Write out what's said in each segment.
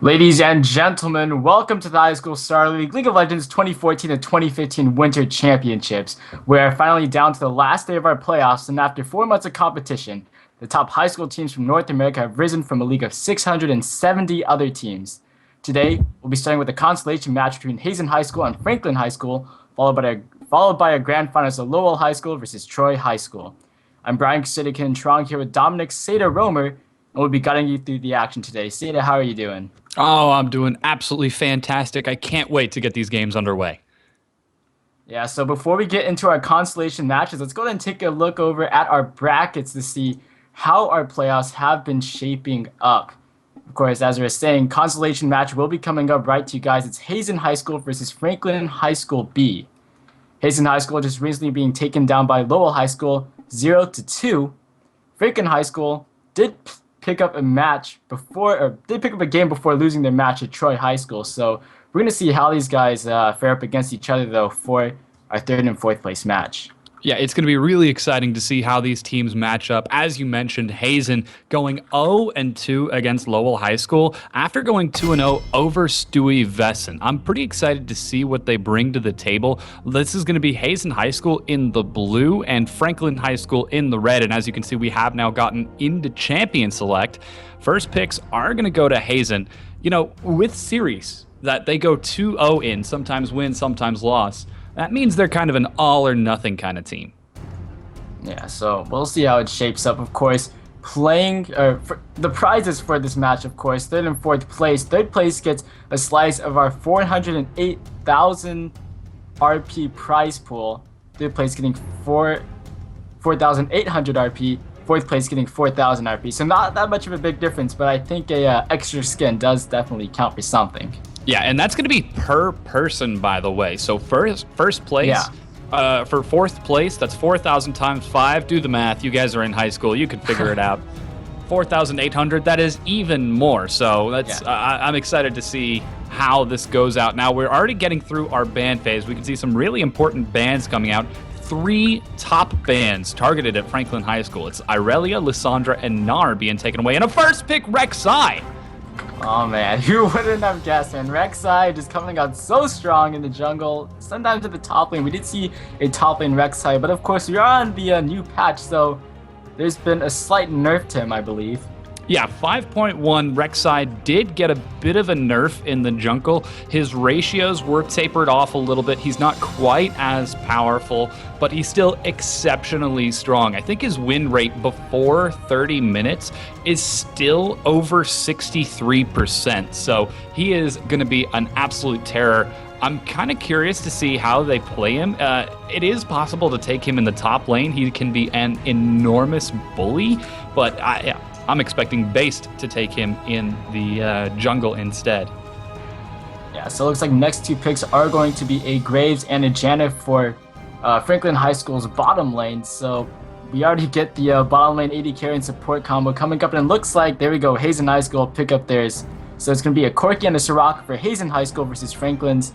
Ladies and gentlemen, welcome to the High School Star League League of Legends 2014 and 2015 Winter Championships. We're finally down to the last day of our playoffs, and after 4 months of competition, the top high school teams from North America have risen from a league of 670 other teams. Today, we'll be starting with a consolation match between Hazen High School and Franklin High School, followed by a grand finals of Lowell High School versus Troy High School. I'm Brian Kasidikin Trong here with Dominic Seda Romer, and we'll be guiding you through the action today. Seda, how are you doing? Oh, I'm doing absolutely fantastic. I can't wait to get these games underway. Yeah, so before we get into our consolation matches, let's go ahead and take a look over at our brackets to see how our playoffs have been shaping up. Of course, as we were saying, consolation match will be coming up right to you guys. It's Hazen High School versus Franklin High School B. Hazen High School just recently being taken down by Lowell High School 0-2. Franklin High School did pick up a game before losing their match at Troy High School. So we're going to see how these guys fare up against each other, though, for our third and fourth place match. Yeah, it's going to be really exciting to see how these teams match up. As you mentioned, Hazen going 0-2 against Lowell High School after going 2-0 over Stewie Vesson. I'm pretty excited to see what they bring to the table. This is going to be Hazen High School in the blue and Franklin High School in the red. And as you can see, we have now gotten into Champion Select. First picks are going to go to Hazen. You know, with series that they go 2-0 in, sometimes win, sometimes loss, that means they're kind of an all-or-nothing kind of team. Yeah, so we'll see how it shapes up. Of course, the prizes for this match, of course, third and fourth place. Third place gets a slice of our 408,000 RP prize pool. Third place getting 4,800 RP. Fourth place getting 4,000 RP. So not that much of a big difference, but I think a extra skin does definitely count for something. Yeah, and that's going to be per person, by the way. So first place, for fourth place, that's 4,000 times 5. Do the math. You guys are in high school. You can figure it out. 4,800, that is even more. So that's I'm excited to see how this goes out. Now, we're already getting through our band phase. We can see some really important bands coming out. 3 top bands targeted at Franklin High School. It's Irelia, Lysandra, and Nar being taken away. And a first pick, Rek'Sai. Oh man, who wouldn't have guessed, man? Rek'Sai just coming out so strong in the jungle, sometimes at the top lane. We did see a top lane Rek'Sai, but of course we are on the new patch, so there's been a slight nerf to him, I believe. Yeah, 5.1, Rek'Sai did get a bit of a nerf in the jungle. His ratios were tapered off a little bit. He's not quite as powerful, but he's still exceptionally strong. I think his win rate before 30 minutes is still over 63%. So he is going to be an absolute terror. I'm kind of curious to see how they play him. It is possible to take him in the top lane. He can be an enormous bully, but I'm expecting Based to take him in the jungle instead. Yeah, so it looks like next 2 picks are going to be a Graves and a Janet for Franklin High School's bottom lane. So we already get the bottom lane AD carry and support combo coming up, and it looks like, there we go, Hazen High School pick up theirs. So it's going to be a Corki and a Soraka for Hazen High School versus Franklin's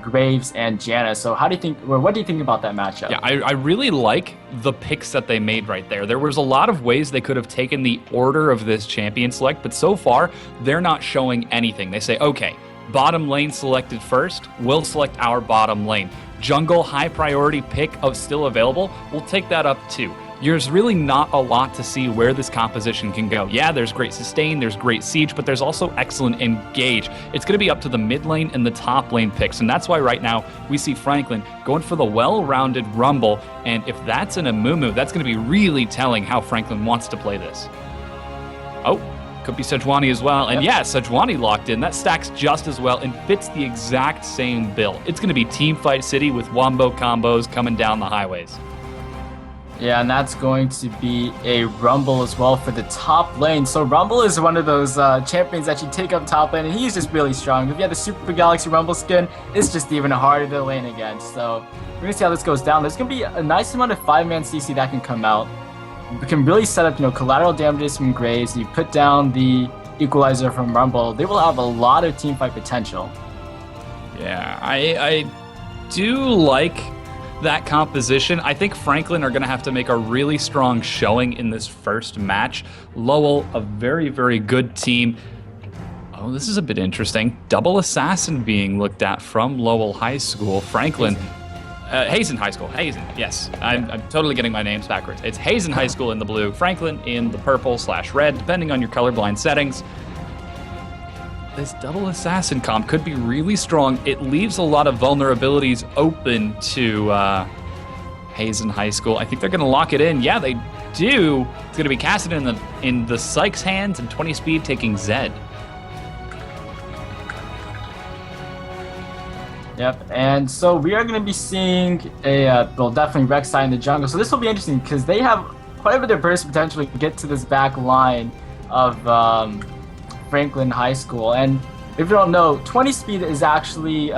Graves and Jana. So what do you think about that matchup? Yeah, I really like the picks that they made right there. There was a lot of ways they could have taken the order of this champion select, but so far they're not showing anything. They say, okay, bottom lane selected first, we'll select our bottom lane. Jungle high priority pick of still available, we'll take that up too. There's really not a lot to see where this composition can go. Yeah, there's great sustain, there's great siege, but there's also excellent engage. It's going to be up to the mid lane and the top lane picks, and that's why right now we see Franklin going for the well-rounded Rumble, and if that's an Amumu, that's going to be really telling how Franklin wants to play this. Oh, could be Sejuani as well, and yeah, Sejuani locked in. That stacks just as well and fits the exact same build. It's going to be Teamfight City with wombo combos coming down the highways. Yeah, and that's going to be a Rumble as well for the top lane. So Rumble is one of those champions that you take up top lane, and he's just really strong. If you have the Super Galaxy Rumble skin, it's just even harder to lane against. So we're going to see how this goes down. There's going to be a nice amount of 5-man CC that can come out. We can really set up, collateral damages from Graves. You put down the equalizer from Rumble. They will have a lot of teamfight potential. Yeah, I do like that composition. I think Franklin are going to have to make a really strong showing in this first match. Lowell, a very, very good team. Oh, this is a bit interesting. Double assassin being looked at from Lowell High School. Franklin. Hazen High School. Hazen, yes. I'm totally getting my names backwards. It's Hazen High School in the blue, Franklin in the purple/red, depending on your colorblind settings. This double assassin comp could be really strong. It leaves a lot of vulnerabilities open to Hazen High School. I think they're going to lock it in. Yeah, they do. It's going to be Cassidy in the Sykes hands and 20 speed taking Zed. Yep, and so we are going to be seeing well, definitely Rek'Sai in the jungle. So this will be interesting because they have quite a bit of burst potential to get to this back line of Franklin High School. And if you don't know, 20 speed is actually,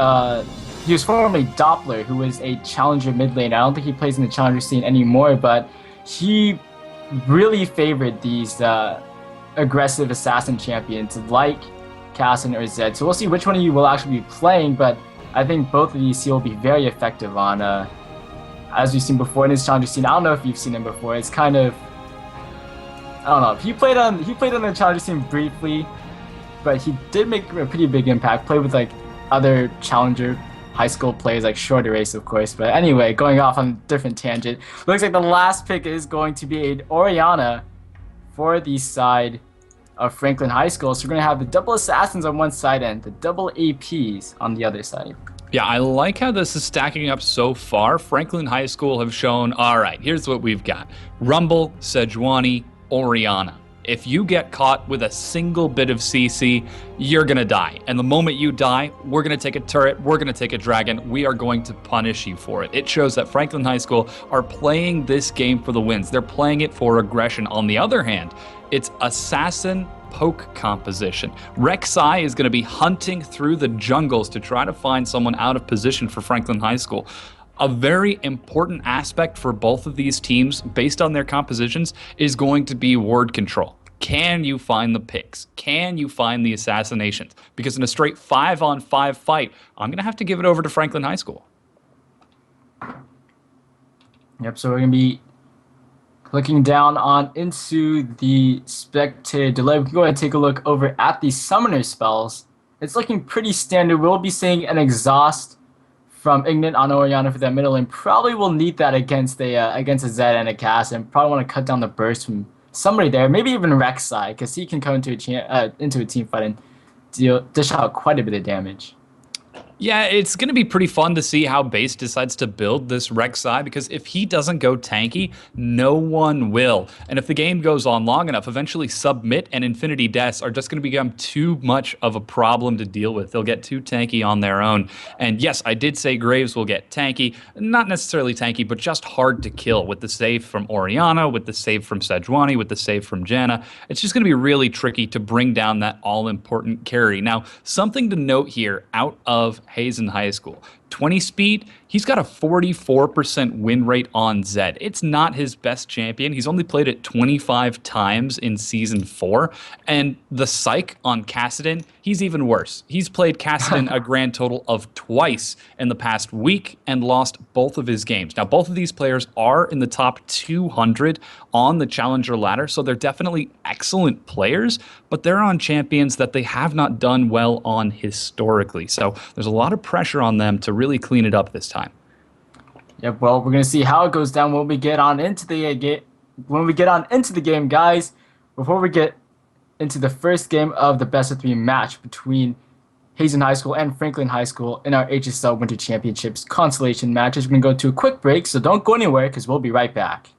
he was formerly Doppler, who was a challenger mid lane. I don't think he plays in the challenger scene anymore, but he really favored these aggressive assassin champions like Cassin or Zed. So we'll see which one of you will actually be playing, but I think both of these he will be very effective on, as we've seen before in his challenger scene. I don't know if you've seen him before. It's kind of, I don't know. He played on the challenger scene briefly, but he did make a pretty big impact. Played with like other challenger high school players like Shorter Race, of course. But anyway, going off on a different tangent. Looks like the last pick is going to be an Orianna for the side of Franklin High School. So we're going to have the double assassins on one side and the double APs on the other side. Yeah, I like how this is stacking up so far. Franklin High School have shown, all right, here's what we've got. Rumble, Sejuani, Orianna. If you get caught with a single bit of CC, you're going to die. And the moment you die, we're going to take a turret, we're going to take a dragon, we are going to punish you for it. It shows that Franklin High School are playing this game for the wins. They're playing it for aggression. On the other hand, it's assassin poke composition. Rek'Sai is going to be hunting through the jungles to try to find someone out of position for Franklin High School. A very important aspect for both of these teams, based on their compositions, is going to be ward control. Can you find the picks? Can you find the assassinations? Because in a straight 5-on-5 fight, I'm going to have to give it over to Franklin High School. Yep, so we're going to be clicking down on into the spectator delay. We can go ahead and take a look over at the summoner spells. It's looking pretty standard. We'll be seeing an exhaust from Ignite on Orianna for that middle lane. Probably will need that against a Zed and a Cass, and probably want to cut down the burst from somebody there. Maybe even Rek'Sai, because he can come into a team fight and dish out quite a bit of damage. Yeah, it's going to be pretty fun to see how Base decides to build this Rek'Sai, because if he doesn't go tanky, no one will. And if the game goes on long enough, eventually Submit and Infinity Deaths are just going to become too much of a problem to deal with. They'll get too tanky on their own. And yes, I did say Graves will get tanky. Not necessarily tanky, but just hard to kill with the save from Orianna, with the save from Sejuani, with the save from Janna. It's just going to be really tricky to bring down that all-important carry. Now, something to note here out of Hazen High School. 20 speed, he's got a 44% win rate on Zed. It's not his best champion. He's only played it 25 times in Season 4. And the psych on Cassidon, he's even worse. He's played Cassidon a grand total of twice in the past week and lost both of his games. Now, both of these players are in the top 200 on the Challenger ladder, so they're definitely excellent players, but they're on champions that they have not done well on historically. So there's a lot of pressure on them to really clean it up this time. Yep. Well, we're gonna see how it goes down when we get on into the game. When we get on into the game, guys. Before we get into the first game of the best of 3 match between Hazen High School and Franklin High School in our HSL Winter Championships consolation matches, we're gonna go to a quick break. So don't go anywhere, because we'll be right back.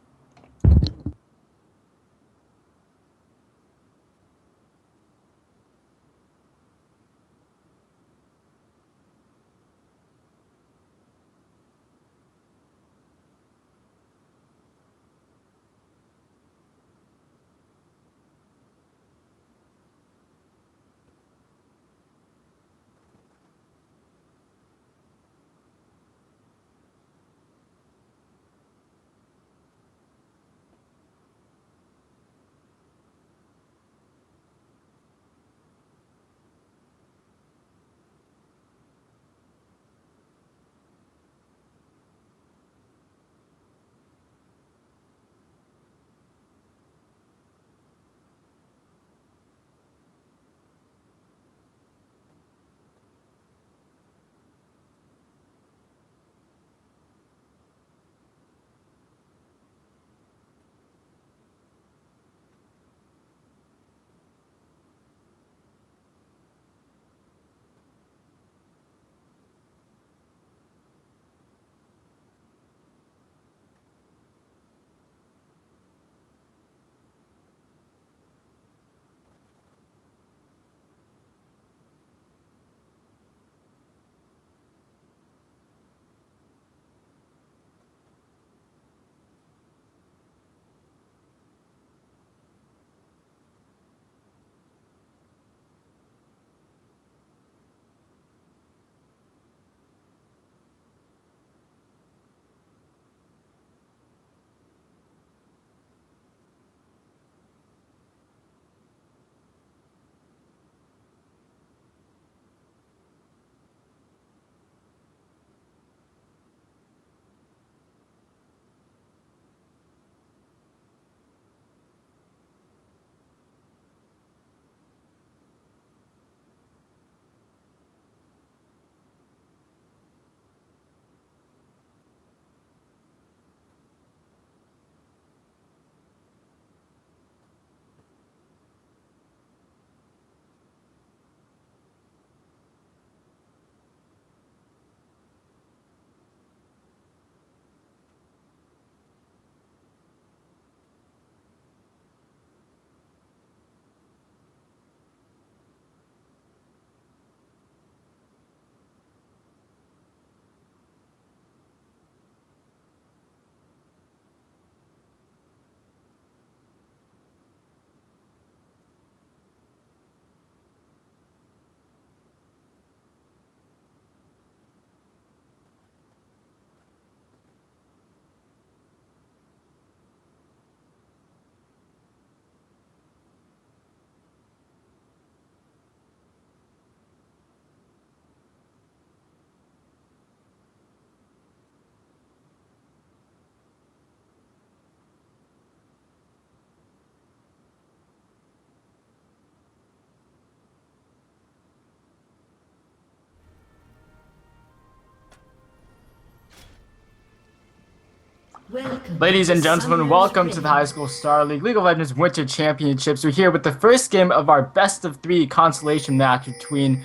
Ladies and gentlemen, welcome to the High School Star League of Legends Winter Championships. We're here with the first game of our best of 3 consolation match between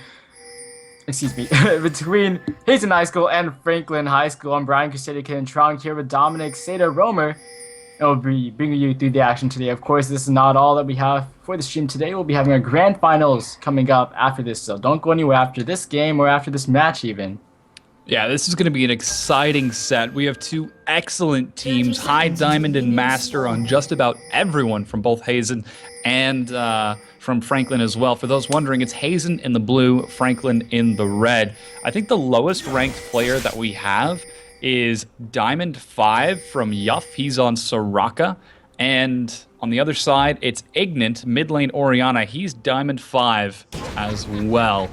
Hazen High School and Franklin High School. I'm Brian Crusader and Trong here with Dominic Seda Romer, and we'll be bringing you through the action today. Of course, this is not all that we have for the stream today. We'll be having our grand finals coming up after this, so don't go anywhere after this game or after this match even. Yeah, this is going to be an exciting set. We have two excellent teams, High Diamond and Master, on just about everyone from both Hazen and from Franklin as well. For those wondering, it's Hazen in the blue, Franklin in the red. I think the lowest ranked player that we have is Diamond 5 from Yuff. He's on Soraka. And on the other side, it's Ignant, mid lane Orianna. He's Diamond 5 as well.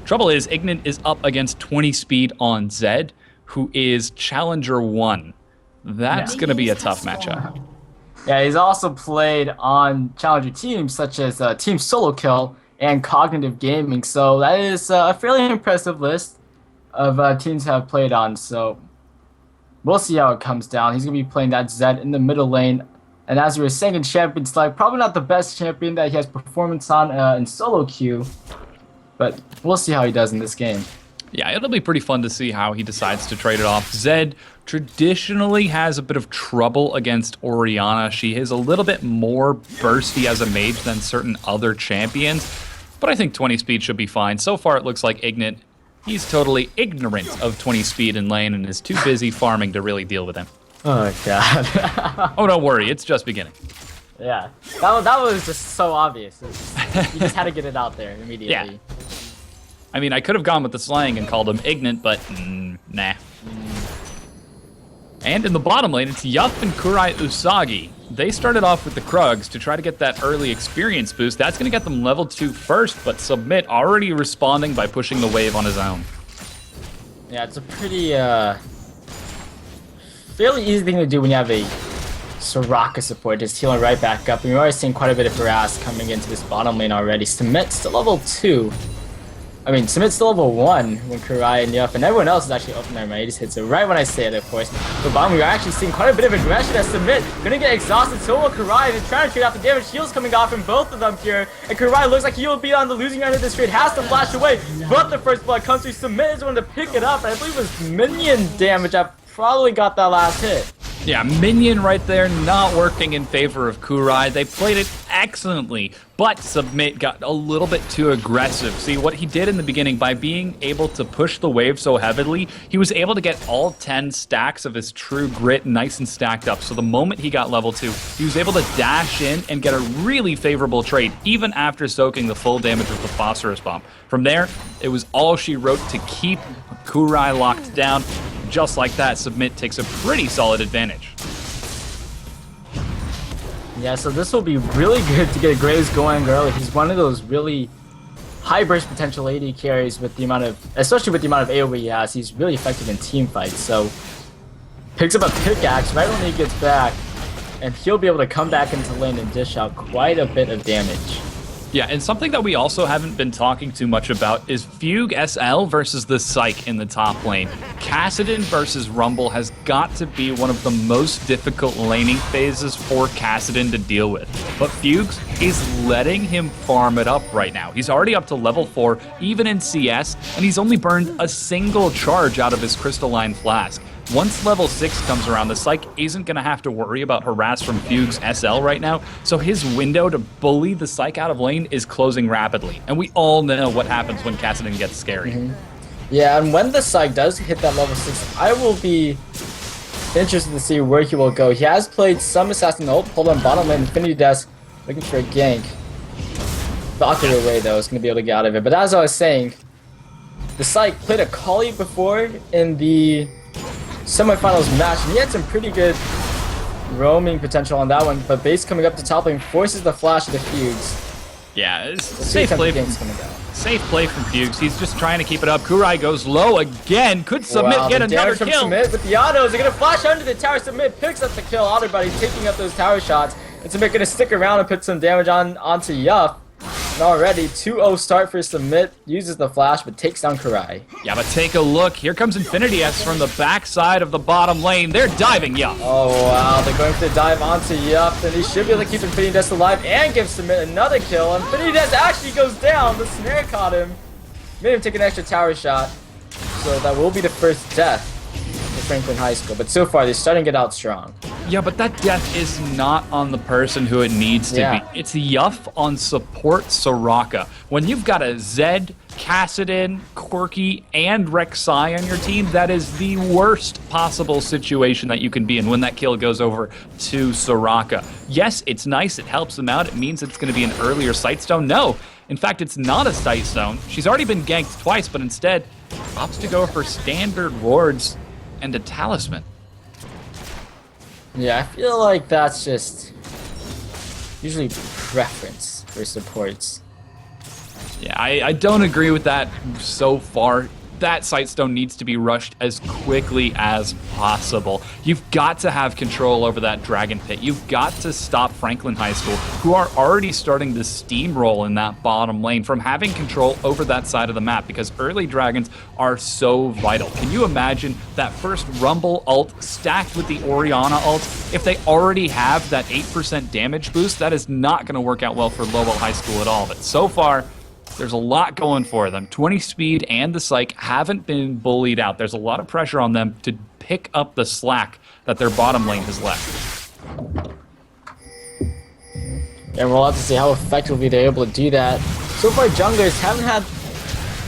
Trouble is, Ignant is up against 20 speed on Zed, who is Challenger 1. That's going to be a tough matchup. Yeah, he's also played on Challenger teams such as Team Solo Kill and Cognitive Gaming, so that is a fairly impressive list of teams have played on, so we'll see how it comes down. He's going to be playing that Zed in the middle lane, and as we were saying in Champion Select, probably not the best champion that he has performance on in solo queue. But we'll see how he does in this game. Yeah, it'll be pretty fun to see how he decides to trade it off. Zed traditionally has a bit of trouble against Orianna. She is a little bit more bursty as a mage than certain other champions, but I think 20 speed should be fine. So far, it looks like Ignant, he's totally ignorant of 20 speed in lane and is too busy farming to really deal with him. Oh, God. Oh, don't worry, it's just beginning. Yeah, that was just so obvious. You just had to get it out there immediately. Yeah. I mean, I could have gone with the slang and called him Ignant, but nah. And in the bottom lane, it's Yuff and Kurai Usagi. They started off with the Krugs to try to get that early experience boost. That's going to get them level 2 first, but Submit already responding by pushing the wave on his own. Yeah, it's a pretty, fairly easy thing to do when you have a Soraka support, just healing right back up. And we're already seeing quite a bit of harass coming into this bottom lane already. Submit's still level 2. I mean, Submit's still level 1 when Kurai and Yuff, and everyone else is actually up in there. He just hits it right when I say it, of course. But bottom, we are actually seeing quite a bit of aggression as Submit. Gonna get exhausted, so will Kurai, and trying to trade out the damage. Shields coming off from both of them here. And Kurai looks like he will be on the losing end of this trade, has to flash away. But the first blood comes through. Submit is one to pick it up, and I believe it was minion damage that probably got that last hit. Yeah, minion right there, not working in favor of Kurai. They played it excellently, but Submit got a little bit too aggressive. See, what he did in the beginning, by being able to push the wave so heavily, he was able to get all 10 stacks of his true grit nice and stacked up. So the moment he got level 2, he was able to dash in and get a really favorable trade, even after soaking the full damage of the Phosphorus Bomb. From there, it was all she wrote to keep Kurai locked down. Just like that, Submit takes a pretty solid advantage. Yeah, so this will be really good to get Graves going early. He's one of those really high burst potential AD carries with the amount of, especially with the amount of AoE he has. He's really effective in team fights. So picks up a pickaxe right when he gets back, and he'll be able to come back into lane and dish out quite a bit of damage. Yeah, and something that we also haven't been talking too much about is Fugue SL versus the Psych in the top lane. Kassadin versus Rumble has got to be one of the most difficult laning phases for Kassadin to deal with. But Fugues is letting him farm it up right now. He's already up to level 4, even in CS, and he's only burned a single charge out of his Crystalline Flask. Once level 6 comes around, the Psych isn't going to have to worry about harass from Fugue's SL right now, so his window to bully the Psych out of lane is closing rapidly. And we all know what happens when Kassadin gets scary. Yeah, and when the Psych does hit that level 6, I will be interested to see where he will go. He has played some Assassin ult, hold on bottom lane, Infinity Desk, looking for a gank. Valkyrie away though, is going to be able to get out of it. But as I was saying, the Psych played a Kali before in the semifinals match, and he had some pretty good roaming potential on that one, but base coming up to top lane forces the flash of the Fugues. Yeah, it's safe play from Fugues. He's just trying to keep it up. Kurai goes low again. Could Submit get another kill? Submit with the autos. They're going to flash under the tower. Submit picks up the kill. Auto buddy taking up those tower shots. And Submit going to stick around and put some damage onto Yuff. And already 2-0 start for Submit, uses the flash but takes down Kurai. Yeah, but take a look. Here comes Infinity S from the backside of the bottom lane. They're diving Yuff. Oh wow, they're going for the dive onto Yuff, and he should be able to keep Infinity Death alive and give Submit another kill. Infinity Death actually goes down, the snare caught him. Made him take an extra tower shot. So that will be the first death for Franklin High School, but so far they're starting to get out strong. Yeah, but that death is not on the person who it needs to be. It's Yuff on support Soraka. When you've got a Zed, Kassadin, Corki, and Rek'Sai on your team, that is the worst possible situation that you can be in when that kill goes over to Soraka. Yes, it's nice, it helps them out, it means it's going to be an earlier sight stone. No, in fact, it's not a sight stone. She's already been ganked twice, but instead opts to go for standard wards and a talisman. Yeah, I feel like that's just usually preference for supports. Yeah, I don't agree with that so far. That Sightstone needs to be rushed as quickly as possible. You've got to have control over that Dragon Pit. You've got to stop Franklin High School, who are already starting to steamroll in that bottom lane, from having control over that side of the map, because early Dragons are so vital. Can you imagine that first Rumble ult stacked with the Orianna ult? If they already have that 8% damage boost, that is not going to work out well for Lowell High School at all. But so far, there's a lot going for them. 20 speed and the psych haven't been bullied out. There's a lot of pressure on them to pick up the slack that their bottom lane has left. And we'll have to see how effectively they're able to do that. So far, junglers haven't had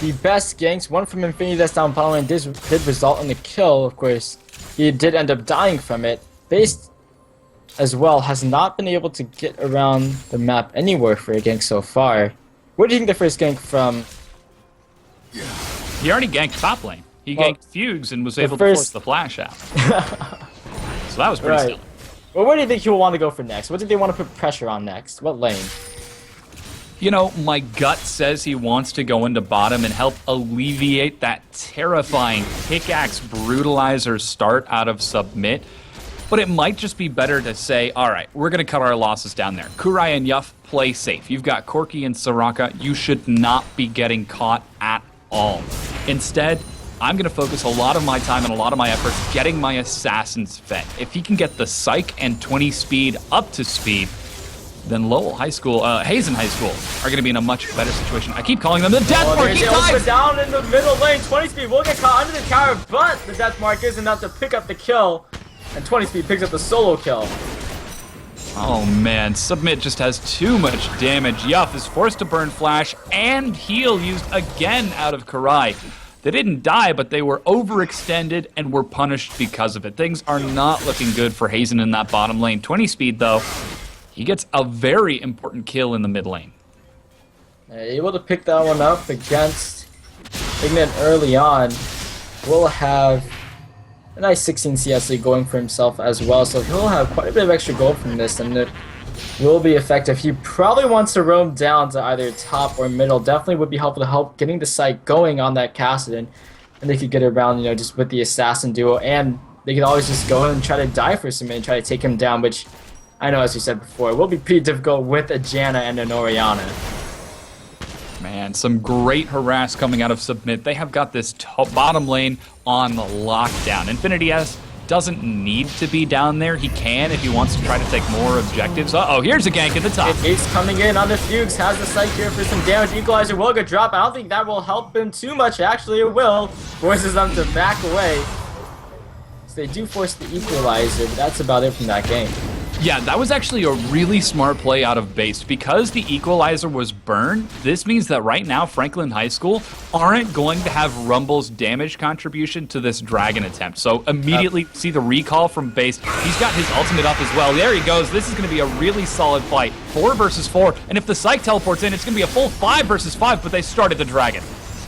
the best ganks. One from Infinity that's down bottom lane did result in a kill. Of course, he did end up dying from it. Based as well has not been able to get around the map anywhere for a gank so far. What do you think the first gank from? He already ganked top lane. He ganked Fugues and was able to force the flash out. So that was pretty silly. Well, where do you think he will want to go for next? What do they want to put pressure on next? What lane? You know, my gut says he wants to go into bottom and help alleviate that terrifying pickaxe brutalizer start out of Submit. But it might just be better to say, all right, we're going to cut our losses down there. Kurai and Yuff, play safe. You've got Corki and Soraka. You should not be getting caught at all. Instead, I'm going to focus a lot of my time and a lot of my efforts getting my assassins fed. If he can get the Psych and 20 speed up to speed, then Lowell High School, Hazen High School are going to be in a much better situation. I keep calling them the Death Mark. He dives down in the middle lane. 20 speed will get caught under the tower, but the Death Mark is enough to pick up the kill. And 20 speed picks up the solo kill. Oh man, Submit just has too much damage. Yuff is forced to burn flash and heal used again out of Kurai. They didn't die, but they were overextended and were punished because of it. Things are not looking good for Hazen in that bottom lane. 20 speed though, he gets a very important kill in the mid lane. Able to pick that one up against Ignite early on. Will have a nice 16 CS lead going for himself as well, so he'll have quite a bit of extra gold from this, and it will be effective. He probably wants to roam down to either top or middle. Definitely would be helpful to help getting the site going on that Kassadin, and they could get around, you know, just with the assassin duo, and they could always just go and try to die for some and try to take him down, which I know, as we said before, will be pretty difficult with a Janna and an Orianna. Man, some great harass coming out of Submit. They have got this bottom lane on lockdown. Infinity S doesn't need to be down there. He can if he wants to try to take more objectives. Uh-oh, here's a gank at the top. Ace coming in on the Fugues, has the Psych here for some damage. Equalizer will get dropped. I don't think that will help him too much. Actually, it will. Forces them to back away. So they do force the Equalizer, but that's about it from that game. Yeah, that was actually a really smart play out of base. Because the Equalizer was burned, this means that right now Franklin High School aren't going to have Rumble's damage contribution to this Dragon attempt. So immediately see the recall from base. He's got his ultimate up as well. There he goes. This is going to be a really solid fight. 4 versus 4. And if the Psych teleports in, it's going to be a full 5 versus 5, but they started the Dragon.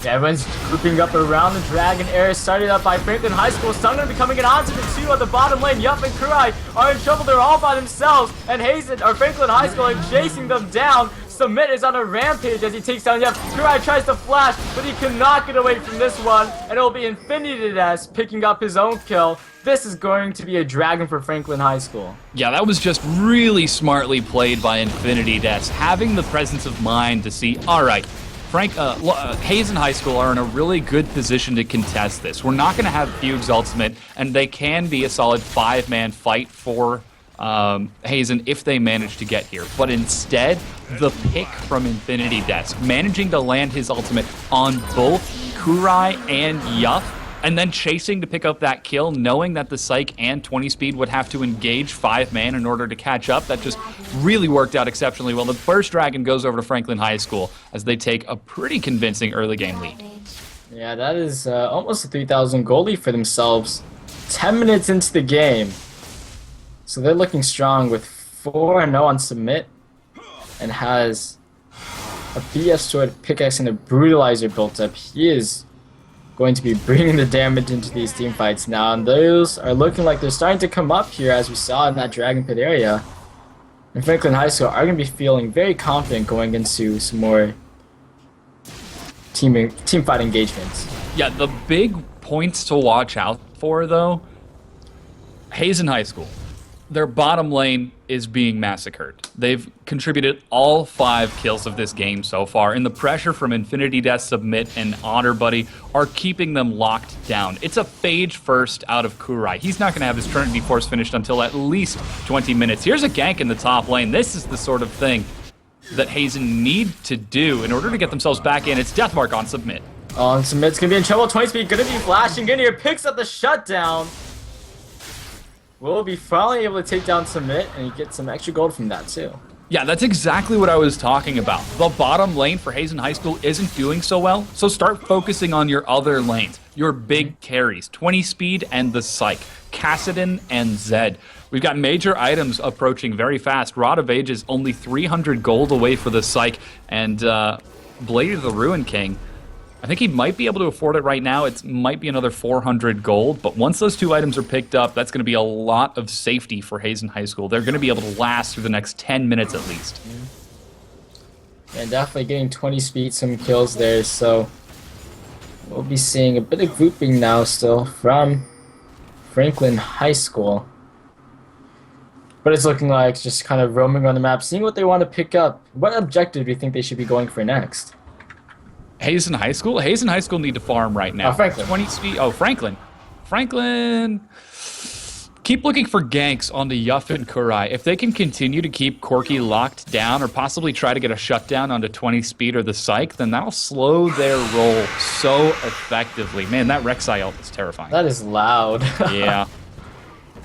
Yeah, everyone's grouping up around the Dragon area, started up by Franklin High School. Stun going to be coming in onto the 2 on the bottom lane. Yuff and Kurai are in trouble. They're all by themselves. And Hazen, or Franklin High School, are chasing them down. Submit is on a rampage as he takes down Yep. Kurai tries to flash, but he cannot get away from this one, and it will be Infinity Death picking up his own kill. This is going to be a dragon for Franklin High School. Yeah, that was just really smartly played by Infinity Death, having the presence of mind to see, all right, Hazen High School are in a really good position to contest this. We're not going to have Fugue's ultimate, and they can be a solid 5-man fight for Hazen if they manage to get here. But instead, the pick from Infinity Death, managing to land his ultimate on both Kurai and Yuff, and then chasing to pick up that kill, knowing that the Psych and 20 Speed would have to engage 5-man in order to catch up. That just really worked out exceptionally well. The first dragon goes over to Franklin High School as they take a pretty convincing early game lead. Yeah, that is almost a 3,000 goal lead for themselves. 10 minutes into the game. So they're looking strong with 4-0 on Submit and has a BF Sword, Pickaxe, and a Brutalizer built up. He is going to be bringing the damage into these team fights now, and those are looking like they're starting to come up here as we saw in that Dragon Pit area. And Franklin High School are going to be feeling very confident going into some more team fight engagements. Yeah, the big points to watch out for, though, Hazen High School. Their bottom lane is being massacred. They've contributed all 5 kills of this game so far, and the pressure from Infinity Death, Submit, and Otter Buddy are keeping them locked down. It's a phage first out of Kurai. He's not going to have his Trinity Force finished until at least 20 minutes. Here's a gank in the top lane. This is the sort of thing that Hazen need to do in order to get themselves back in. It's Deathmark on Submit. Oh, and Submit's going to be in trouble. 20 Speed going to be flashing. Gunnier picks up the shutdown. Will be finally able to take down Submit, and he gets some extra gold from that too. Yeah, that's exactly what I was talking about. The bottom lane for Hazen High School isn't doing so well, so start focusing on your other lanes, your big carries, 20 Speed and the Psych, Kassadin and Zed. We've got major items approaching very fast. Rod of Ages only 300 gold away for the Psych, and Blade of the Ruin King, I think he might be able to afford it right now. It might be another 400 gold, but once those 2 items are picked up, that's going to be a lot of safety for Hazen High School. They're going to be able to last through the next 10 minutes at least. And definitely getting 20 Speed, some kills there, so we'll be seeing a bit of grouping now still from Franklin High School. But it's looking like just kind of roaming on the map, seeing what they want to pick up. What objective do you think they should be going for next? Hazen High School? Hazen High School need to farm right now. Oh, Franklin. 20 Speed. Oh, Franklin. Franklin. Keep looking for ganks on the Yuff and Kurai. If they can continue to keep Corky locked down or possibly try to get a shutdown onto 20 Speed or the Psych, then that'll slow their roll so effectively. Man, that Rek'Sai ult is terrifying. That is loud. Yeah.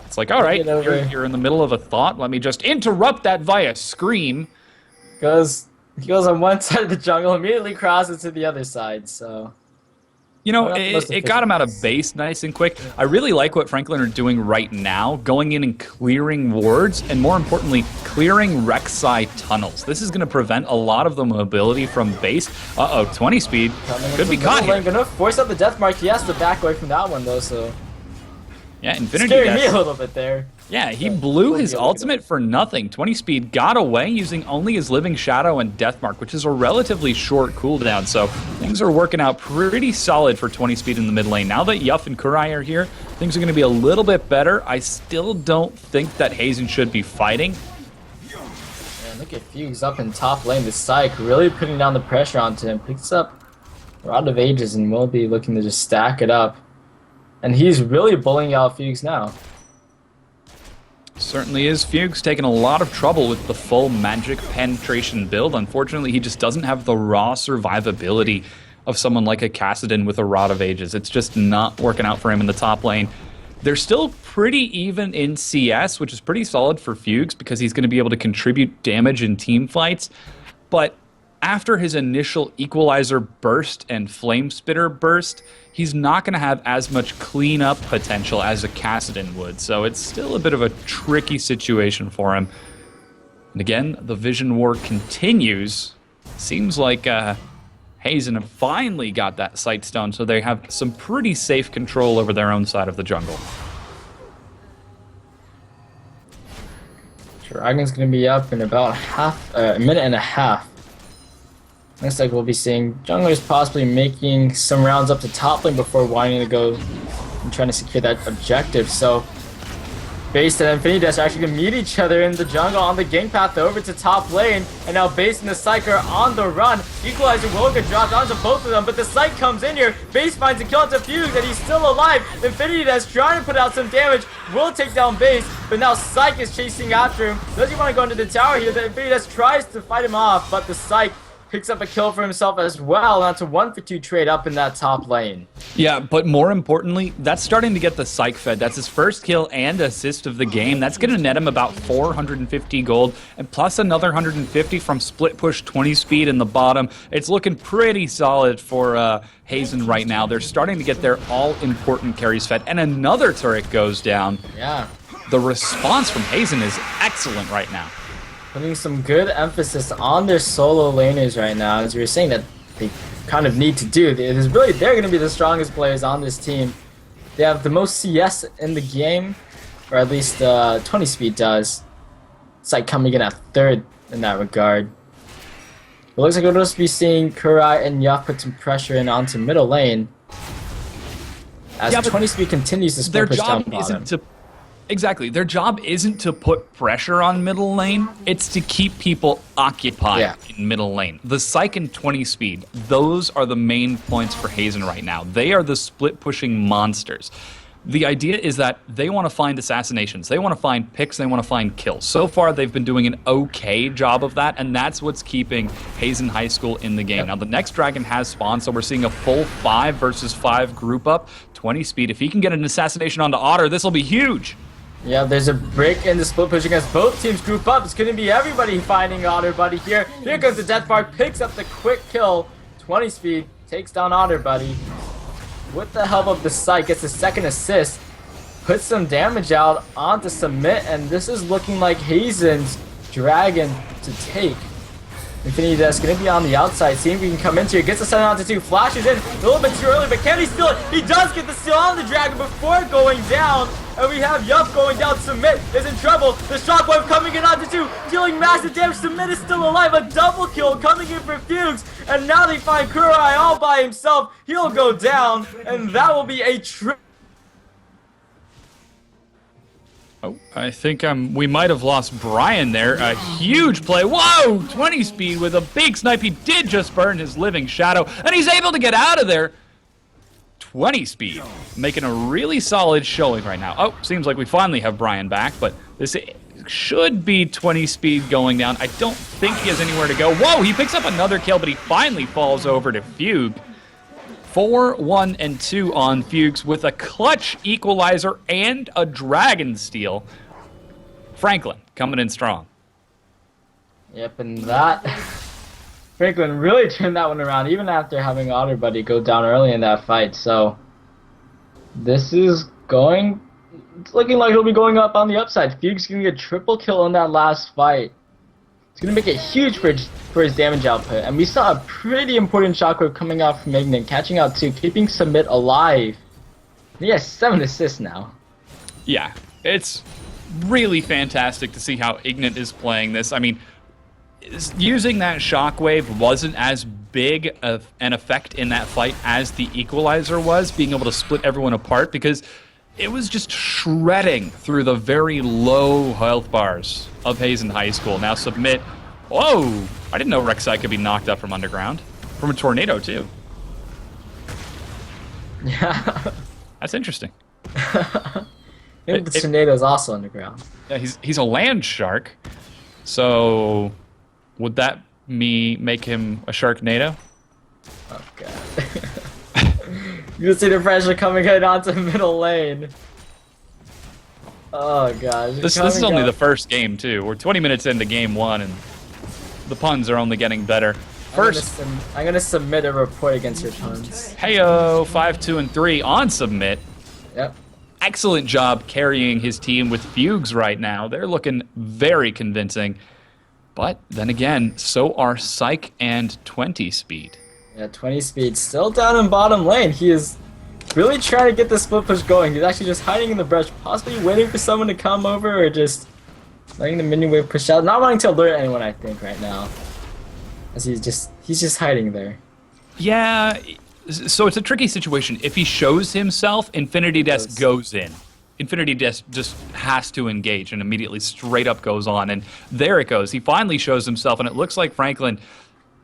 It's like, all right, you're in the middle of a thought. Let me just interrupt that via scream. He goes on one side of the jungle, immediately crosses to the other side, so... You know, it got him out of base nice and quick. I really like what Franklin are doing right now, going in and clearing wards, and more importantly, clearing Rek'Sai tunnels. This is going to prevent a lot of the mobility from base. Uh-oh, 20 Speed could be caught here. Gonna force out the death mark. He has to back away from that one, though, so... Yeah, Infinity scaring me a little bit there. Yeah, he blew his ultimate for nothing. 20 Speed got away using only his Living Shadow and Deathmark, which is a relatively short cooldown, so things are working out pretty solid for 20 Speed in the mid lane. Now that Yuff and Kurai are here, things are going to be a little bit better. I still don't think that Hazen should be fighting. Man, look at Fugues up in top lane. The Psych really putting down the pressure onto him. Picks up Rod of Ages and will be looking to just stack it up. And he's really bullying out Fugues now. Certainly is. Fugues taking a lot of trouble with the full magic penetration build. Unfortunately, he just doesn't have the raw survivability of someone like a Kassadin with a Rod of Ages. It's just not working out for him in the top lane. They're still pretty even in CS, which is pretty solid for Fugues because he's going to be able to contribute damage in team fights. But after his initial Equalizer burst and Flame Spitter burst, he's not going to have as much cleanup potential as a Kassadin would. So it's still a bit of a tricky situation for him. And again, the Vision War continues. Seems like Hazen have finally got that Sight Stone, so they have some pretty safe control over their own side of the jungle. Dragon's going to be up in about a minute and a half. Looks like we'll be seeing junglers possibly making some rounds up to top lane before wanting to go and trying to secure that objective. So Base and Infinity Dash are actually going to meet each other in the jungle on the gank path over to top lane. And now Base and the Psych are on the run. Equalizer will get dropped onto both of them, but the Psych comes in here. Base finds a kill onto Fugue, and he's still alive. Infinity Dash trying to put out some damage, will take down Base, but now Psych is chasing after him. Does he want to go into the tower here? The Infinity Dash tries to fight him off, but the Psych picks up a kill for himself as well. That's a 1-for-2 trade up in that top lane. Yeah, but more importantly, that's starting to get the Psych fed. That's his first kill and assist of the game. That's going to net him about 450 gold, and plus another 150 from split push 20 speed in the bottom. It's looking pretty solid for Hazen right now. They're starting to get their all-important carries fed, and another turret goes down. Yeah. The response from Hazen is excellent right now. Putting some good emphasis on their solo laners right now, as we were saying that they kind of need to do. They're going to be the strongest players on this team. They have the most CS in the game, or at least 20 speed does. It's like coming in at third in that regard. It looks like we'll just be seeing Kurai and Yuff put some pressure in onto middle lane as 20 speed continues to split push down bottom. Exactly. Their job isn't to put pressure on middle lane, it's to keep people occupied in middle lane. The Psych and 20 speed, those are the main points for Hazen right now. They are the split pushing monsters. The idea is that they want to find assassinations, they want to find picks, they want to find kills. So far, they've been doing an okay job of that, and that's what's keeping Hazen High School in the game. Now, the next dragon has spawned, so we're seeing a full 5 versus 5 group up, 20 speed. If he can get an assassination onto Otter, this will be huge. Yeah, there's a break in the split push against both teams group up. It's going to be everybody finding Otter Buddy here. Here comes the Death Bar, picks up the quick kill. 20 speed, takes down Otter Buddy. With the help of the Psych, gets a second assist. Puts some damage out onto Submit, and this is looking like Hazen's dragon to take. Infinity Dash going to be on the outside, seeing if he can come into here. Gets the 7 onto 2, flashes in a little bit too early, but can he steal it? He does get the steal on the dragon before going down. And we have Yuff going down. Submit is in trouble. The shockwave coming in onto 2, dealing massive damage. Submit is still alive. A double kill coming in for Fugues. And now they find Kurai all by himself. He'll go down, and that will be a trip. Oh, I think we might have lost Brian there. A huge play. Whoa! 20 speed with a big snipe. He did just burn his living shadow, and he's able to get out of there. 20 speed, making a really solid showing right now. Oh, seems like we finally have Brian back, but this should be 20 speed going down. I don't think he has anywhere to go. Whoa, he picks up another kill, but he finally falls over to Fugue. 4, 1, and 2 on Fugues with a clutch equalizer and a dragon steal. Franklin coming in strong. Yep, and that Franklin really turned that one around even after having Otter Buddy go down early in that fight. So this is it's looking like he'll be going up on the upside. Fugue's gonna get a triple kill in that last fight. It's gonna make it huge for his damage output. And we saw a pretty important shockwave coming out from Ignite, catching out 2, keeping Submit alive. He has 7 assists now. Yeah, it's really fantastic to see how Ignite is playing this. I mean, using that shockwave wasn't as big of an effect in that fight as the equalizer was, being able to split everyone apart, because it was just shredding through the very low health bars of Hazen High School. Now Submit. Whoa! I didn't know Rek'Sai could be knocked up from underground. From a tornado, too. Yeah. That's interesting. Maybe the tornado is also underground. Yeah, he's a land shark. So would that make him a Sharknado? Oh, God. You can see the pressure coming in onto middle lane. Oh, gosh. This is only the first game, too. We're 20 minutes into game 1, and the puns are only getting better. First, I'm going to submit a report against your puns. Heyo, 5, 2, and 3 on Submit. Yep. Excellent job carrying his team with Fugues right now. They're looking very convincing. But then again, so are Psych and 20 speed. Yeah, 20 speed still down in bottom lane. He is really trying to get the split push going. He's actually just hiding in the brush, possibly waiting for someone to come over or just letting the minion wave push out. Not wanting to alert anyone, I think, right now. as he's just hiding there. Yeah, so it's a tricky situation. If he shows himself, Infinity Desk goes in. Infinity Desk just has to engage and immediately straight up goes on. And there it goes. He finally shows himself, and it looks like Franklin,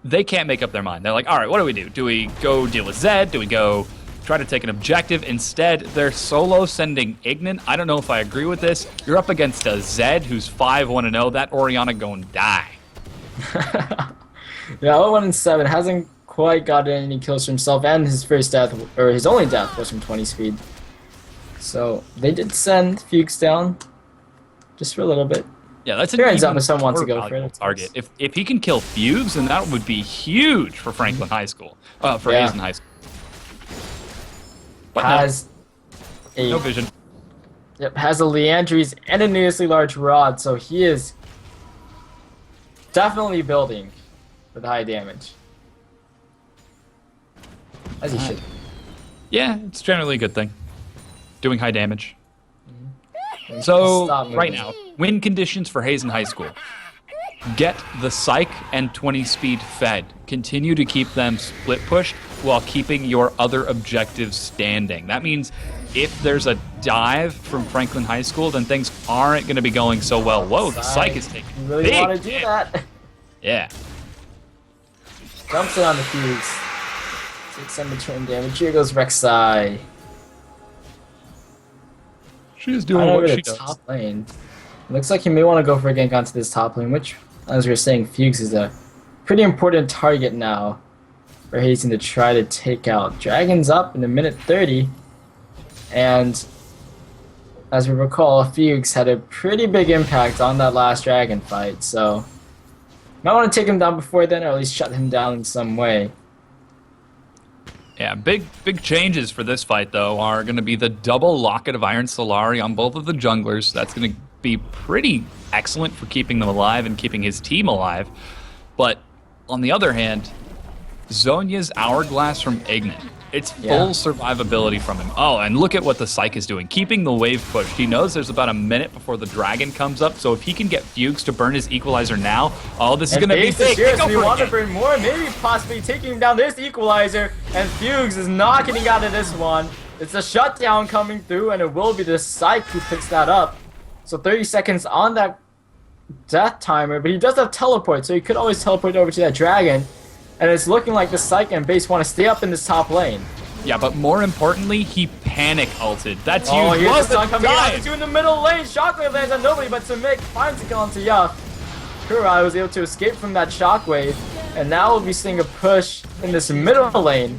they can't make up their mind. They're like, all right, what do we do? Do we go deal with Zed? Do we go try to take an objective? Instead, they're solo sending Ignan. I don't know if I agree with this. You're up against a Zed who's 5-1-0. That Orianna going to die. Yeah, 0-1-7 hasn't quite gotten any kills for himself, and his first death, or his only death, was from 20 speed. So they did send Fuchs down, just for a little bit. Yeah, that's an even if someone wants to go for it. Target. If he can kill Fuchs, then that would be huge for Franklin High School, for Hazen High School. But has no vision. Yep, has a Leandries and a needlessly large rod, so he is definitely building with high damage. As he should. Yeah, it's generally a good thing. Doing high damage. So, right now, win conditions for Hazen High School. Get the Psych and 20 speed fed. Continue to keep them split pushed while keeping your other objectives standing. That means if there's a dive from Franklin High School, then things aren't going to be going so well. Whoa, the Psych is taking you really want to do that. Yeah. Jumps it on the Fuchs. Takes some return damage. Here goes Rek'Sai. She's doing what she does. Top lane. Looks like he may want to go for a gank onto this top lane, which, as we were saying, Fuchs is a pretty important target now for Hazen to try to take out. Dragon's up in a minute 30, and as we recall, Fuchs had a pretty big impact on that last dragon fight, so might want to take him down before then, or at least shut him down in some way. Yeah, big changes for this fight, though, are going to be the double Locket of Iron Solari on both of the junglers. That's going to be pretty excellent for keeping them alive and keeping his team alive. But on the other hand, Zhonya's Hourglass from Ignan. It's full survivability from him. Oh, and look at what the Psych is doing. Keeping the wave pushed. He knows there's about a minute before the dragon comes up, so if he can get Fuchs to burn his equalizer now, oh, this is going to be big. We want to burn more, maybe possibly taking down this equalizer, and Fuchs is not getting out of this one. It's a shutdown coming through, and it will be the Psych who picks that up. So 30 seconds on that death timer, but he does have teleport, so he could always teleport over to that dragon. And it's looking like the Psych and base want to stay up in this top lane. Yeah, but more importantly, he panic ulted. That's huge. Oh, here's the stun coming out. Two in the middle lane. Shockwave lands on nobody, but Simic finds a kill onto Yuff. Kurai was able to escape from that shockwave, and now we'll be seeing a push in this middle lane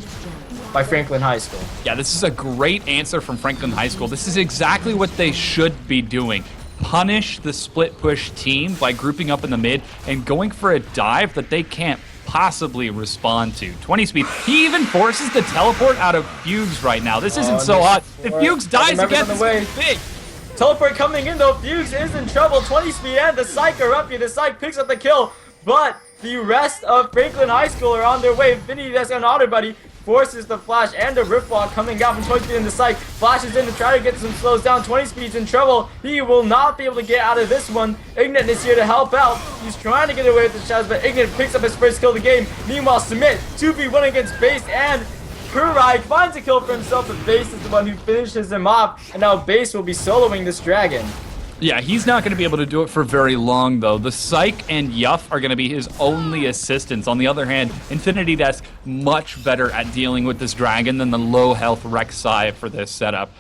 by Franklin High School. Yeah, this is a great answer from Franklin High School. This is exactly what they should be doing. Punish the split push team by grouping up in the mid and going for a dive that they can't possibly respond to. 20 speed. He even forces the teleport out of Fuchs right now. This isn't so hot. If Fuchs dies again, this is big. Teleport coming in though. Fuchs is in trouble. 20 speed and the Psych are up here. The Psych picks up the kill, but the rest of Franklin High School are on their way. Infinity Desk on Auto Buddy forces the flash and the Rift Wall coming out from 20 speed in the Psych. Flashes in to try to get some slows down. 20 speed's in trouble. He will not be able to get out of this one. Ignan is here to help out. He's trying to get away with the shadows, but Ignan picks up his first kill of the game. Meanwhile, Submit 2v1 against Base, and Kurai finds a kill for himself, but Base is the one who finishes him off, and now Base will be soloing this dragon. Yeah, he's not going to be able to do it for very long, though. The Psych and Yuff are going to be his only assistants. On the other hand, Infinity Desk much better at dealing with this dragon than the low-health Rek'Sai for this setup.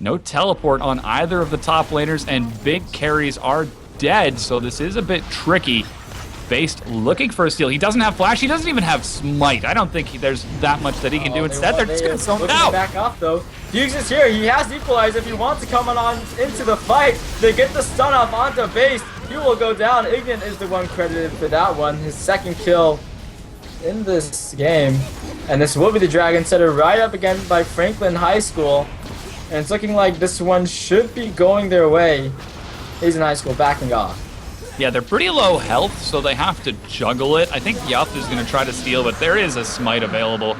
No teleport on either of the top laners, and big carries are dead, so this is a bit tricky. Based looking for a steal. He doesn't have flash. He doesn't even have smite. I don't think there's that much that he can do. Instead, they're just going to zone out. Back off though. Fuchs is here. He has equalized. If he wants to come on into the fight, they get the stun off onto Base. He will go down. Ignan is the one credited for that one. His second kill in this game. And this will be the dragon setter right up again by Franklin High School. And it's looking like this one should be going their way. Hazen High School backing off. Yeah, they're pretty low health, so they have to juggle it. I think Yuff is going to try to steal, but there is a smite available.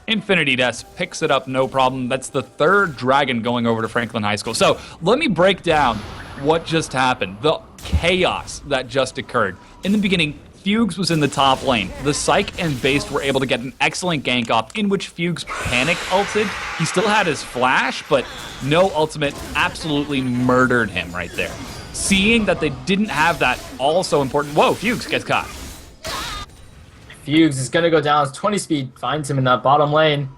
Infinity Desk picks it up, no problem. That's the third dragon going over to Franklin High School. So let me break down what just happened, the chaos that just occurred. In the beginning, Fugues was in the top lane. The Psych and Based were able to get an excellent gank off in which Fugues panic ulted. He still had his flash, but no ultimate absolutely murdered him right there. Seeing that they didn't have that also important... Whoa, Fugues gets caught. Fugues is going to go down. 20 speed finds him in that bottom lane.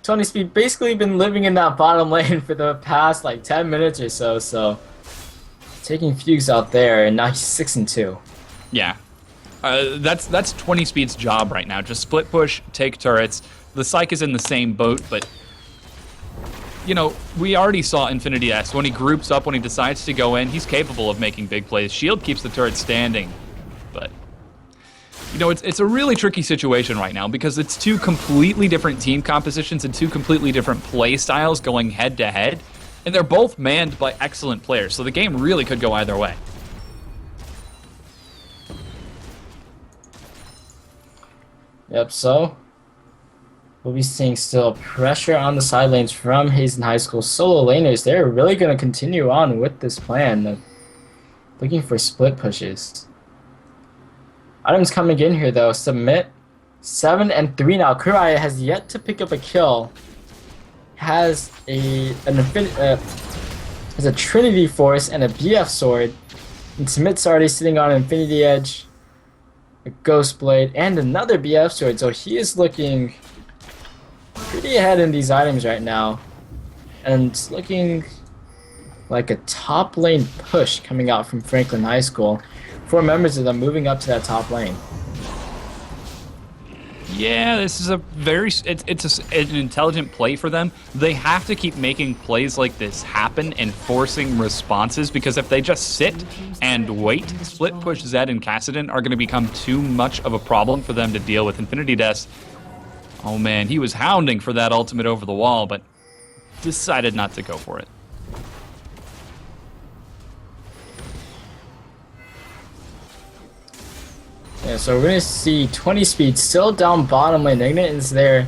20 speed basically been living in that bottom lane for the past like 10 minutes or so. So taking Fugues out there, and now he's 6-2. Yeah. That's 20 speed's job right now. Just split push, take turrets. The Psych is in the same boat, but you know, we already saw Infinity S. When he groups up, when he decides to go in, he's capable of making big plays. Shield keeps the turret standing, but you know, it's a really tricky situation right now because it's two completely different team compositions and two completely different play styles going head to head, and they're both manned by excellent players, so the game really could go either way. Yep, so we'll be seeing still pressure on the side lanes from Hazen High School solo laners. They're really going to continue on with this plan of looking for split pushes. Items coming in here though. Submit 7-3 now. Kurai has yet to pick up a kill. Has a Trinity Force and a BF Sword. And Submit's already sitting on Infinity Edge, a Ghost Blade, and another BF Sword. So he is looking pretty ahead in these items right now. And it's looking like a top lane push coming out from Franklin High School. 4 members of them moving up to that top lane. Yeah, this is a very... It's an intelligent play for them. They have to keep making plays like this happen and forcing responses, because if they just sit and wait, split push Zed and Kassadin are going to become too much of a problem for them to deal with. Infinity Death, oh man, he was hounding for that ultimate over the wall, but decided not to go for it. Yeah, so we're going to see 20 speed still down bottom lane. Ignite is there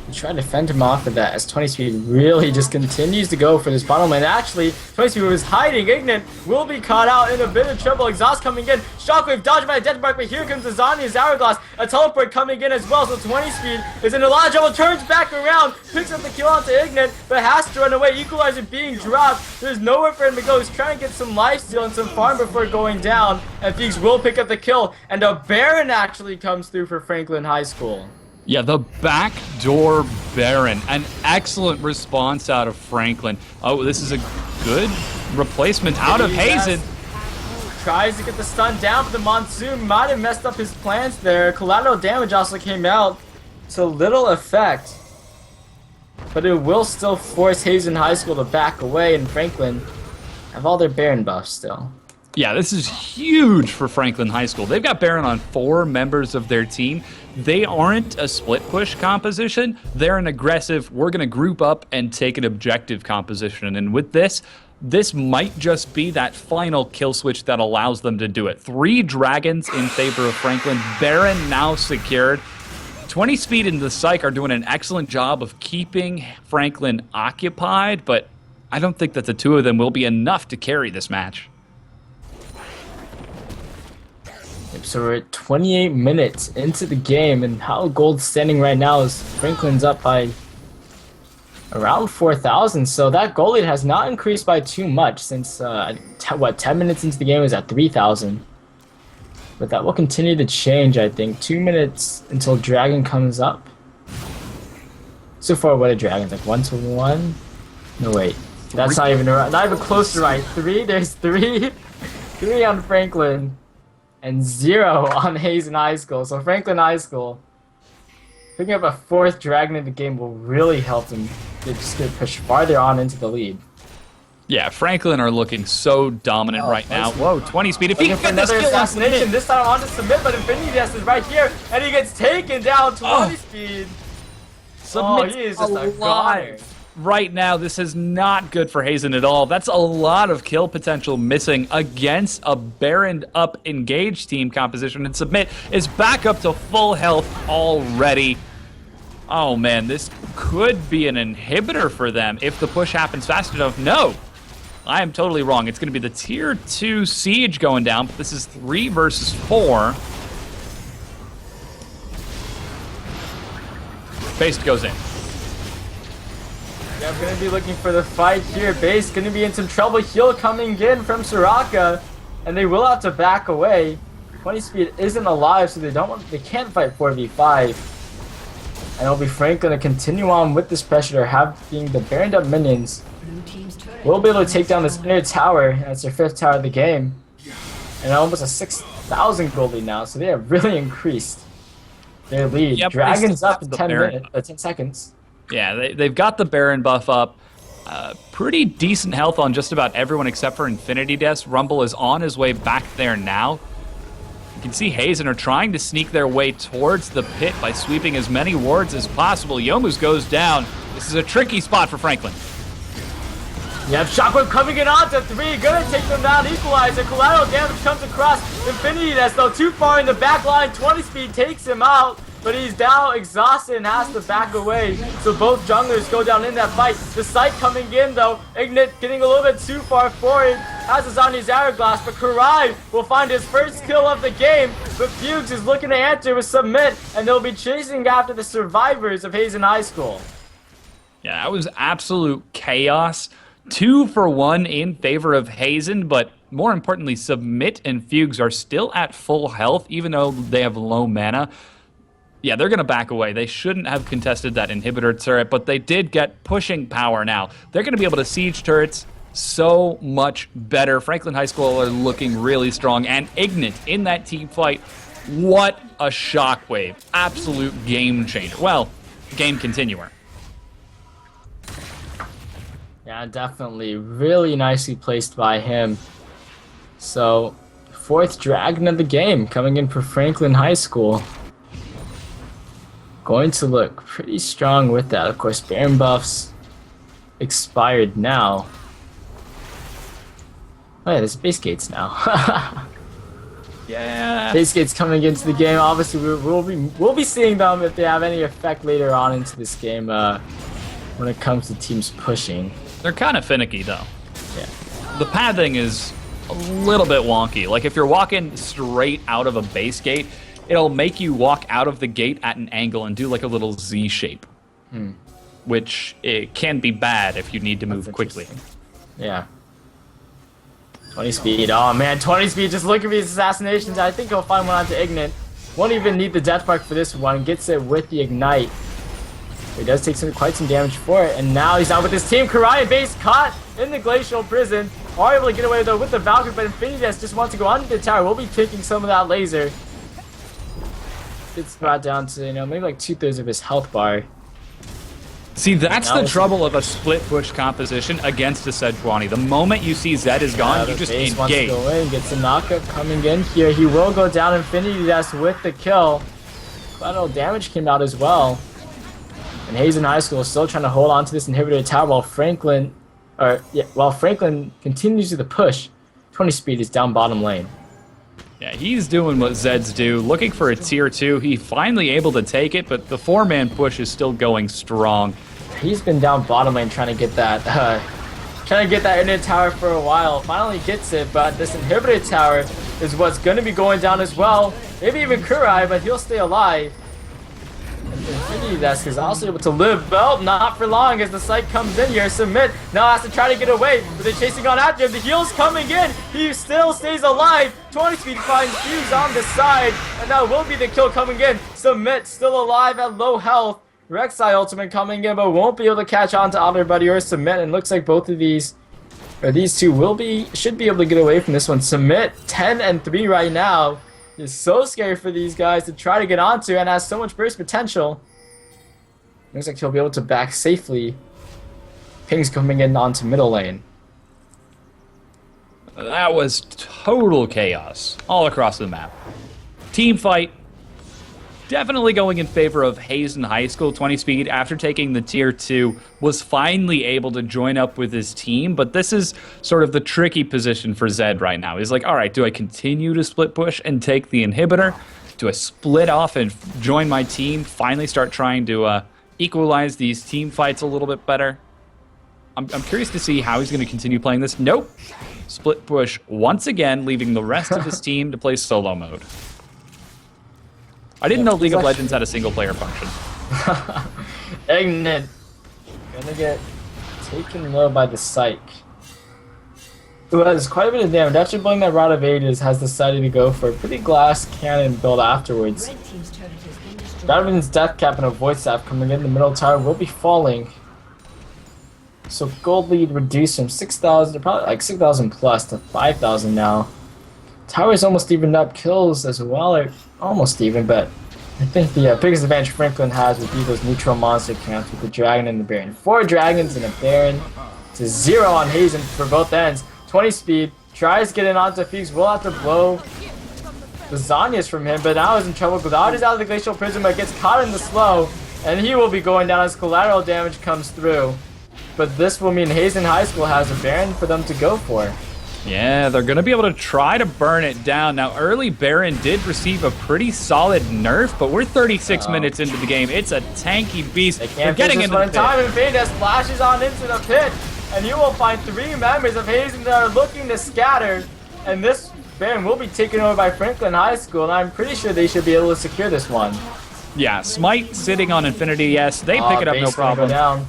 to try to fend him off of that, as 20 speed really just continues to go for this bottom lane. Actually, 20 speed was hiding. Ignite will be caught out in a bit of trouble. Exhaust coming in. Shockwave dodged by a death mark, but here comes the Zania's Hourglass. A teleport coming in as well, so 20 speed is in a lot of trouble. Turns back around, picks up the kill onto Ignite, but has to run away. Equalizer being dropped. There's nowhere for him to go. He's trying to get some lifesteal and some farm before going down, and Fugues will pick up the kill. And a Baron actually comes through for Franklin High School. Yeah, the backdoor Baron. An excellent response out of Franklin. Oh, this is a good replacement out of Hazen. Tries to get the stun down, but the Monsoon might have messed up his plans there. Collateral damage also came out to little effect, but it will still force Hazen High School to back away, and Franklin have all their Baron buffs still. Yeah, this is huge for Franklin High School. They've got Baron on 4 members of their team. They aren't a split push composition. They're an aggressive, we're going to group up and take an objective composition. And with this might just be that final kill switch that allows them to do it. 3 dragons in favor of Franklin. Baron now secured. 20 speed and the Psych are doing an excellent job of keeping Franklin occupied, but I don't think that the 2 of them will be enough to carry this match. So we're at 28 minutes into the game, and how Gold's standing right now is Franklin's up by around 4,000. So that goal lead has not increased by too much since, 10 minutes into the game is at 3,000. But that will continue to change, I think. 2 minutes until Dragon comes up. So far, what are Dragons? Like 1-1? No, wait. That's not even close to right. 3, there's 3. 3 on Franklin. And 0 on Hazen High School. So Franklin High School picking up a 4th Dragon in the game will really help them just get pushed farther on into the lead. Yeah, Franklin are looking so dominant right now. Whoa, 20 speed. If he can get this kill, assassination, this time on to Submit, but Infinity Death is right here, and he gets taken down 20 speed. Submit's he is just a goner. Right now, this is not good for Hazen at all. That's a lot of kill potential missing against a Baron up engaged team composition, and Submit is back up to full health already. Oh man, this could be an inhibitor for them if the push happens fast enough. No! I am totally wrong. It's going to be the tier 2 Siege going down, but this is 3 versus 4. Based goes in. Yeah, I'm going to be looking for the fight here. Base going to be in some trouble. Heal coming in from Soraka, and they will have to back away. 20 speed isn't alive, so they can't fight 4v5. And it'll be Frank going to continue on with this pressure, having the Baroned up minions. We'll be able to take down this inner tower. That's their 5th tower of the game. And almost a 6,000 gold lead now, so they have really increased their lead. Yep, Dragon's up in 10 seconds. Yeah, they've got the Baron buff up. Pretty decent health on just about everyone except for Infinity Death. Rumble is on his way back there now. You can see Hazen are trying to sneak their way towards the pit by sweeping as many wards as possible. Yomu's goes down. This is a tricky spot for Franklin. Yep, Shockwave coming in onto 3, gonna take them down, equalizer, collateral damage comes across, Infinity Death though too far in the back line, 20 speed takes him out, but he's now exhausted and has to back away, so both junglers go down in that fight. The sight coming in though, Ignite getting a little bit too far forward, has his on his hourglass, but Karai will find his first kill of the game, but Fuchs is looking to answer with Submit, and they'll be chasing after the survivors of Hazen High School. Yeah, that was absolute chaos. 2 for 1 in favor of Hazen, but more importantly, Submit and Fuchs are still at full health, even though they have low mana. Yeah, they're going to back away. They shouldn't have contested that inhibitor turret, but they did get pushing power now. They're going to be able to siege turrets so much better. Franklin High School are looking really strong, and Ignite in that team fight, what a shockwave. Absolute game changer. Well, game continuer. Yeah, definitely. Really nicely placed by him. So, 4th Dragon of the game coming in for Franklin High School. Going to look pretty strong with that. Of course, Baron buffs expired now. Oh yeah, there's base gates now. Yeah. Base gates coming into the game. Obviously, we'll be seeing them if they have any effect later on into this game when it comes to teams pushing. They're kind of finicky, though. Yeah. The pathing is a little bit wonky. Like, if you're walking straight out of a base gate, it'll make you walk out of the gate at an angle and do like a little Z shape. Which it can be bad if you need to move quickly. Yeah. 20 speed. Oh man, 20 speed. Just look at these assassinations. I think he'll find one onto Ignite. Won't even need the death mark for this one. Gets it with the Ignite. He does take quite some damage for it, and now he's out with his team. Karai and Base caught in the Glacial Prison. Are able to get away though with the Valkyrie, but Infinity Death just wants to go under the tower. We'll be taking some of that laser. Gets brought down to, maybe like 2/3 of his health bar. See, that's the trouble of a split push composition against a Sejuani. The moment you see Zed is gone, you just Base wants to engage. go in, gets a knockup coming in here. He will go down. Infinity Death with the kill. Quite a little damage came out as well. And Hazen High School is still trying to hold on to this inhibitor tower while Franklin continues to the push. 20 speed is down bottom lane. Yeah, he's doing what Zeds do, looking for a tier 2. He finally able to take it, but the 4-man push is still going strong. He's been down bottom lane trying to get that inner tower for a while. Finally gets it, but this inhibitor tower is what's going to be going down as well. Maybe even Kurai, but he'll stay alive. Infinity Desk is also able to live. Well, not for long as the sight comes in here. Submit now has to try to get away, but they're chasing on after him. The heal's coming in. He still stays alive. 20 speed finds Fuse on the side, and that will be the kill coming in. Submit still alive at low health. Rek'Sai ultimate coming in, but won't be able to catch on to Otterbuddy or Submit. And looks like both of these, or these two, should be able to get away from this one. Submit 10-3 right now. Is so scary for these guys to try to get onto and has so much burst potential. Looks like he'll be able to back safely. Ping's coming in onto middle lane. That was total chaos all across the map. Team fight. Definitely going in favor of Hazen High School. 20 speed after taking the tier 2 was finally able to join up with his team, but this is sort of the tricky position for Zed right now. He's like, all right, do I continue to split push and take the inhibitor? Do I split off and join my team, finally start trying to equalize these team fights a little bit better? I'm curious to see how he's going to continue playing this. Nope. Split push once again, leaving the rest of his team to play solo mode. I didn't know League of Legends had a single-player function. Ignite. Gonna get taken low by the Psych. Who has quite a bit of damage. After blowing that Rod of Ages, has decided to go for a pretty glass cannon build afterwards. Darwin's Death Cap and a Void Staff coming in the middle tower will be falling. So gold lead reduced from 6,000 to probably like 6,000 plus to 5,000 now. Tower's almost evened up. Kills as well are almost even, but I think the biggest advantage Franklin has would be those neutral monster camps with the Dragon and the Baron. 4 Dragons and a Baron to 0 on Hazen for both ends. 20 speed, tries getting onto Fuchs, will have to blow the Zanyas from him, but now he's in trouble. Godard is out of the Glacial Prism, but gets caught in the slow, and he will be going down as collateral damage comes through. But this will mean Hazen High School has a Baron for them to go for. Yeah, they're going to be able to try to burn it down. Now, early Baron did receive a pretty solid nerf, but we're 36 minutes into the game. It's a tanky beast. They can't they're getting into the pit. Time, and Fade splashes on into the pit. And you will find 3 members of Hazen that are looking to scatter. And this Baron will be taken over by Franklin High School. And I'm pretty sure they should be able to secure this one. Yeah, Smite sitting on Infinity, yes. They pick it up, no problem. Go down.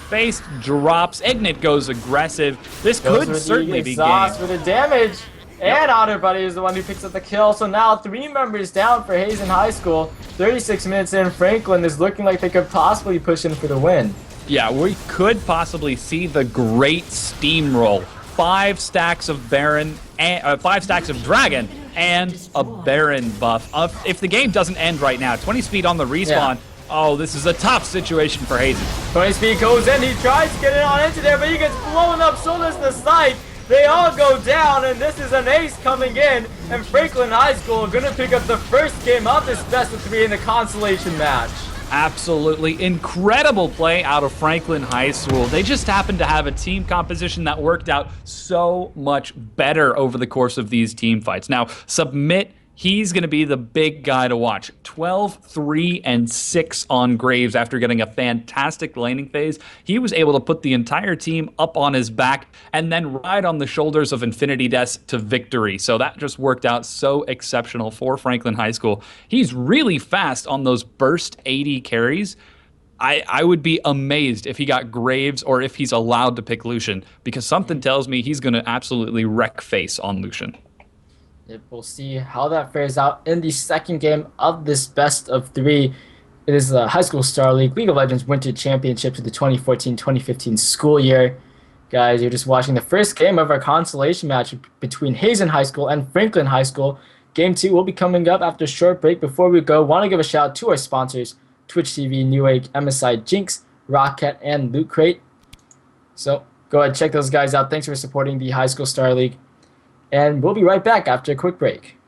Face drops. Ignite goes aggressive. This could certainly be game. For the damage. And Otter Buddy is the one who picks up the kill. So now 3 members down for Hazen High School. 36 minutes in, Franklin is looking like they could possibly push in for the win. Yeah, we could possibly see the great steamroll. 5 stacks of Baron, and 5 stacks of Dragon, and a Baron buff. If the game doesn't end right now, 20 speed on the respawn. Yeah. Oh, this is a tough situation for Hazen. 20 speed goes in, he tries to get it on into there, but he gets blown up, so does the Scythe. They all go down, and this is an ace coming in, and Franklin High School are gonna pick up the first game of this best of 3 in the Consolation match. Absolutely incredible play out of Franklin High School. They just happened to have a team composition that worked out so much better over the course of these team fights. Now, Submit, he's going to be the big guy to watch. 12, 3, and 6 on Graves after getting a fantastic laning phase. He was able to put the entire team up on his back and then ride on the shoulders of Infinity Death to victory. So that just worked out so exceptional for Franklin High School. He's really fast on those burst 80 carries. I would be amazed if he got Graves or if he's allowed to pick Lucian, because something tells me he's going to absolutely wreck face on Lucian. We'll see how that fares out in the second game of this best of 3. It is the High School Star League of Legends Winter Championships of the 2014-2015 school year. Guys, you're just watching the first game of our consolation match between Hazen High School and Franklin High School. Game 2 will be coming up after a short break. Before we go, want to give a shout out to our sponsors, Twitch TV, Newegg, MSI, Jinx, Rocket, and Loot Crate. So go ahead, check those guys out. Thanks for supporting the High School Star League. And we'll be right back after a quick break.